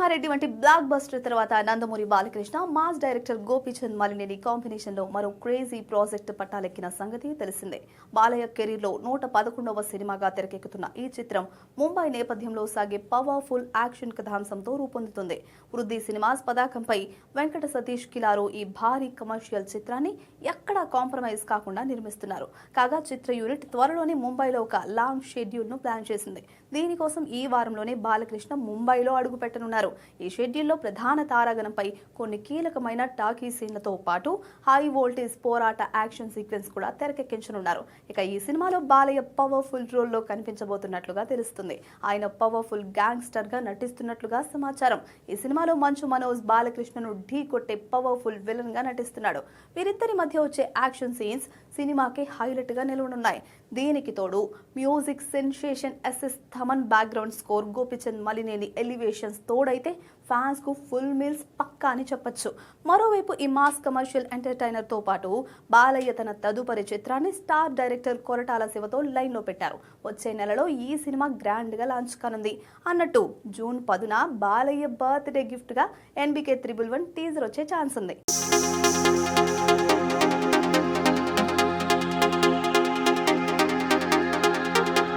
నరసింహారెడ్డి వంటి block buster తర్వాత Nandamuri Balakrishna mass director Gopichand Malineni combination లో మరో క్రేజీ ప్రాజెక్ట్ పట్టాలెక్కిన సంగతి తెలిసిందే. బాలయ్య కెరీర్ లో 111వ సినిమాగా తెరకెక్కుతున్న ఈ చిత్రం ముంబై నేపథ్యంలో సాగే పవర్ఫుల్ యాక్షన్ కథాంశంతో రూపొందుతుంది. వృద్ధి సినిమాస్ పతాకంపై వెంకట సతీష్ కిలారు ఈ భారీ కమర్షియల్ చిత్రాన్ని ఎక్కడా కాంప్రమైజ్ కాకుండా నిర్మిస్తున్నారు. కాగా చిత్ర యూనిట్ త్వరలోనే ముంబైలో ఒక లాంగ్ షెడ్యూల్ ను ప్లాన్ చేసింది. దీనికోసం ఈ వారంలోనే బాలకృష్ణ ముంబైలో అడుగు పెట్టనున్నారు. ఈ షెడ్యూల్లో ప్రధాన తారాగణంపై కొన్ని కీలకమైన టాకీ సీన్లతో పాటు హై వోల్టేజ్ పోరాట యాక్షన్ సీక్వెన్స్ కూడా తెరకెక్కించనున్నారు. ఇక ఈ సినిమాలో బాలయ్య పవర్ఫుల్ రోల్లో కనిపించబోతున్నట్లుగా తెలుస్తుంది. ఆయన పవర్ఫుల్ గ్యాంగ్స్టర్ గా నటిస్తున్నట్లుగా సమాచారం. ఈ సినిమాలో మంచు మనోజ్ బాలకృష్ణను ఢీ కొట్టే పవర్ఫుల్ విలన్ గా నటిస్తున్నాడు. వీరిద్దరి మధ్య వచ్చే యాక్షన్ సీన్స్ సినిమాకి హైలైట్ గా నిలవనున్నాయి. దీనికి తోడు music sensation SS Thaman background score, Gopichand Malineni elevations తోడైతే ఫ్యాన్స్ కు ఫుల్ మీల్స్ పక్కా అని చెప్పొచ్చు. మరోవైపు ఈ మాస్ కమర్షియల్ ఎంటర్టైనర్ తో పాటు బాలయ్య తన తదుపరి చిత్రాన్ని స్టార్ డైరెక్టర్ కొరటాల శివతో లైన్ లో పెట్టారు. వచ్చే నెలలో ఈ సినిమా గ్రాండ్ గా లాంచ్ కానుంది. అన్నట్టు జూన్ 10న బాలయ్య బర్త్డే గిఫ్ట్ గా NBK 111 టీజర్ వచ్చే ఛాన్స్ ఉంది.